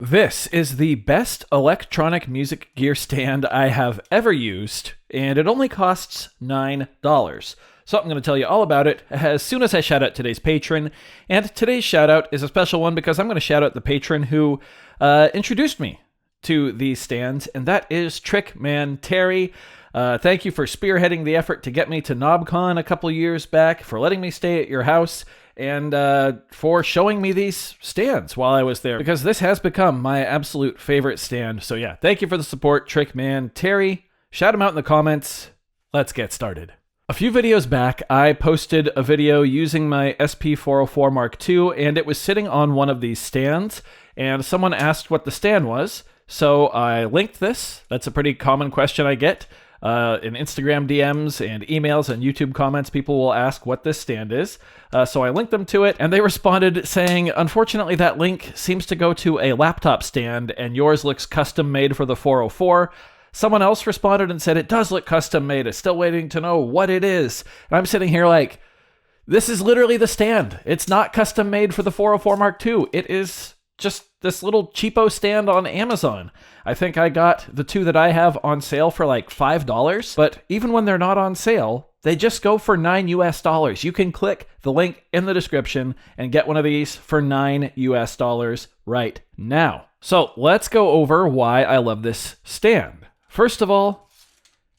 This is the best electronic music gear stand I have ever used, and it only costs $9. So I'm going to tell you all about it as soon as I shout out today's patron. And today's shout out is a special one because I'm going to shout out the patron who introduced me to these stands, and that is Trickman Terry. Thank you for spearheading the effort to get me to Knobcon a couple years back, for letting me stay at your house, and for showing me these stands while I was there, because this has become my absolute favorite stand. So yeah, thank you for the support, Trickman Terry. Shout him out in the comments. Let's get started. A few videos back, I posted a video using my SP404 Mark II, and it was sitting on one of these stands, and someone asked what the stand was, so I linked this. That's a pretty common question I get. In Instagram DMs and emails and YouTube comments, people will ask what this stand is. So I linked them to it, and they responded saying, unfortunately, that link seems to go to a laptop stand, and yours looks custom made for the 404. Someone else responded and said, it does look custom made. It's still waiting to know what it is. And I'm sitting here like, this is literally the stand. It's not custom made for the 404 Mark II. It is just this little cheapo stand on Amazon. I think I got the two that I have on sale for like $5, but even when they're not on sale, they just go for $9 US. You can click the link in the description and get one of these for $9 US right now. So let's go over why I love this stand. First of all,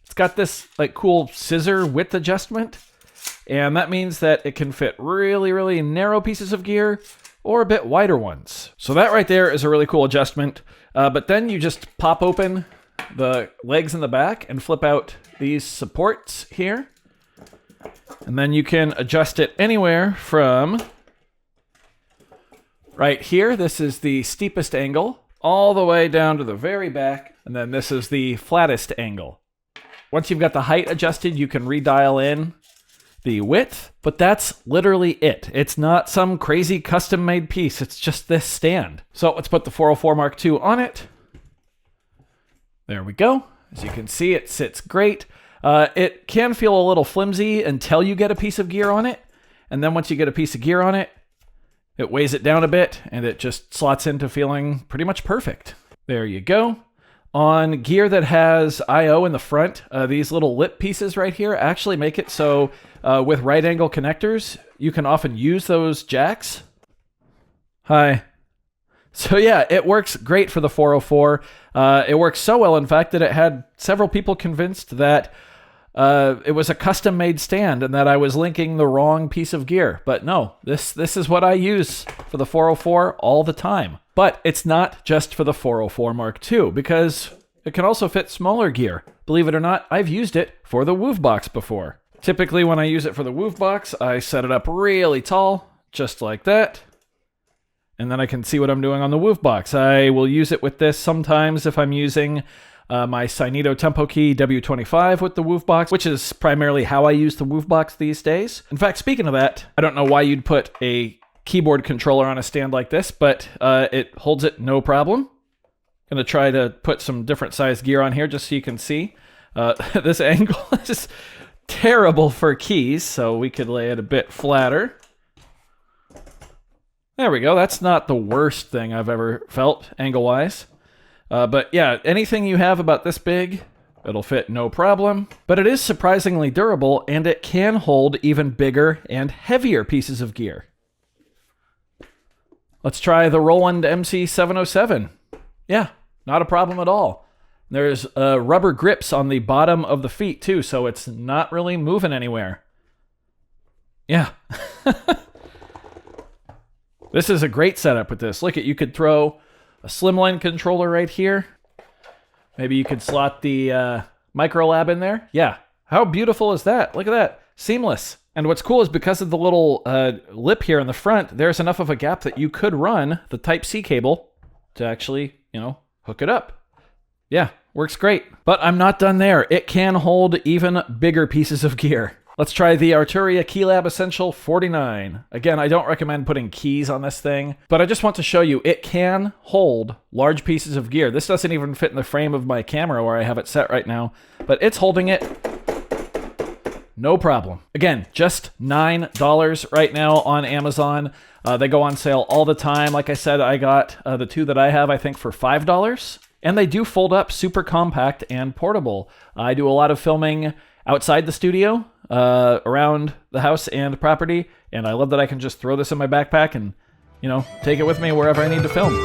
it's got this like cool scissor width adjustment, and that means that it can fit really, really narrow pieces of gear or a bit wider ones. So that right there is a really cool adjustment. But then you just pop open the legs in the back and flip out these supports here. And then you can adjust it anywhere from right here. This is the steepest angle, all the way down to the very back. And then this is the flattest angle. Once you've got the height adjusted, you can redial in the width, but that's literally it. It's not some crazy custom-made piece. It's just this stand. So let's put the 404 Mark II on it. There we go. As you can see, it sits great. It can feel a little flimsy until you get a piece of gear on it. And then once you get a piece of gear on it, it weighs it down a bit, and it just slots into feeling pretty much perfect. There you go. On gear that has I/O in the front, these little lip pieces right here actually make it so with right angle connectors, you can often use those jacks. Hi. So yeah, it works great for the 404. It works so well, in fact, that it had several people convinced that it was a custom-made stand and that I was linking the wrong piece of gear. But no, this is what I use for the 404 all the time. But it's not just for the 404 Mark II, because it can also fit smaller gear. Believe it or not, I've used it for the Woof Box before. Typically, when I use it for the Woof Box, I set it up really tall, just like that. And then I can see what I'm doing on the Woof Box. I will use it with this sometimes if I'm using my Synito Tempo Key W25 with the Woof Box, which is primarily how I use the Woof Box these days. In fact, speaking of that, I don't know why you'd put a keyboard controller on a stand like this, but it holds it no problem. I'm going to try to put some different size gear on here just so you can see. This angle is terrible for keys, so we could lay it a bit flatter. There we go. That's not the worst thing I've ever felt angle-wise. But yeah, anything you have about this big, it'll fit no problem. But it is surprisingly durable, and it can hold even bigger and heavier pieces of gear. Let's try the Roland MC707. Yeah, not a problem at all. There's rubber grips on the bottom of the feet too, so it's not really moving anywhere. Yeah. This is a great setup with this. Look, you could throw a slimline controller right here. Maybe you could slot the microlab in there. Yeah, how beautiful is that? Look at that, seamless. And what's cool is because of the little lip here in the front, there's enough of a gap that you could run the Type-C cable to actually, hook it up. Yeah, works great. But I'm not done there. It can hold even bigger pieces of gear. Let's try the Arturia Keylab Essential 49. Again, I don't recommend putting keys on this thing, but I just want to show you it can hold large pieces of gear. This doesn't even fit in the frame of my camera where I have it set right now, but it's holding it no problem. Again, just $9 right now on Amazon. They go on sale all the time. Like I said, I got the two that I have, I think, for $5. And they do fold up super compact and portable. I do a lot of filming outside the studio, around the house and property, and I love that I can just throw this in my backpack and, take it with me wherever I need to film.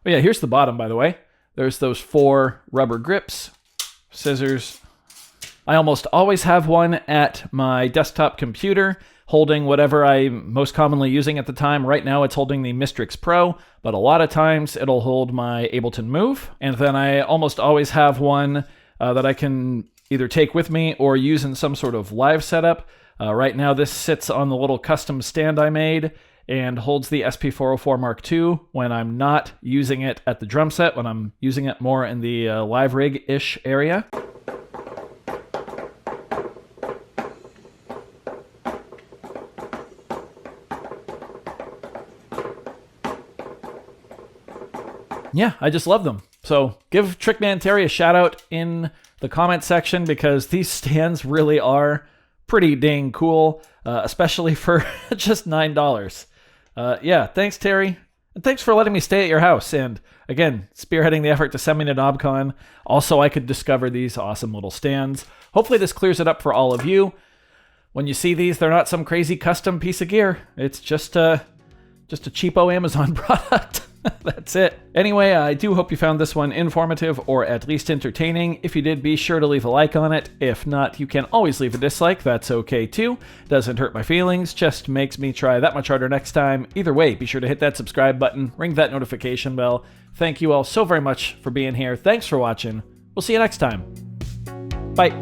But yeah, here's the bottom, by the way. There's those 4 rubber grips, scissors. I almost always have one at my desktop computer holding whatever I'm most commonly using at the time. Right now it's holding the Mistrix Pro, but a lot of times it'll hold my Ableton Move. And then I almost always have one that I can either take with me or use in some sort of live setup. Right now this sits on the little custom stand I made and holds the SP404 Mark II when I'm not using it at the drum set, when I'm using it more in the live rig-ish area. Yeah, I just love them. So give Trickman Terry a shout out in the comment section because these stands really are pretty dang cool, especially for just $9. Yeah, thanks, Terry. And thanks for letting me stay at your house. And again, spearheading the effort to send me to Knobcon. Also, I could discover these awesome little stands. Hopefully this clears it up for all of you. When you see these, they're not some crazy custom piece of gear. It's just a cheapo Amazon product. That's it. Anyway, I do hope you found this one informative or at least entertaining. If you did, be sure to leave a like on it. If not, you can always leave a dislike. That's okay too. Doesn't hurt my feelings, just makes me try that much harder next time. Either way, be sure to hit that subscribe button, ring that notification bell. Thank you all so very much for being here. Thanks for watching. We'll see you next time. Bye.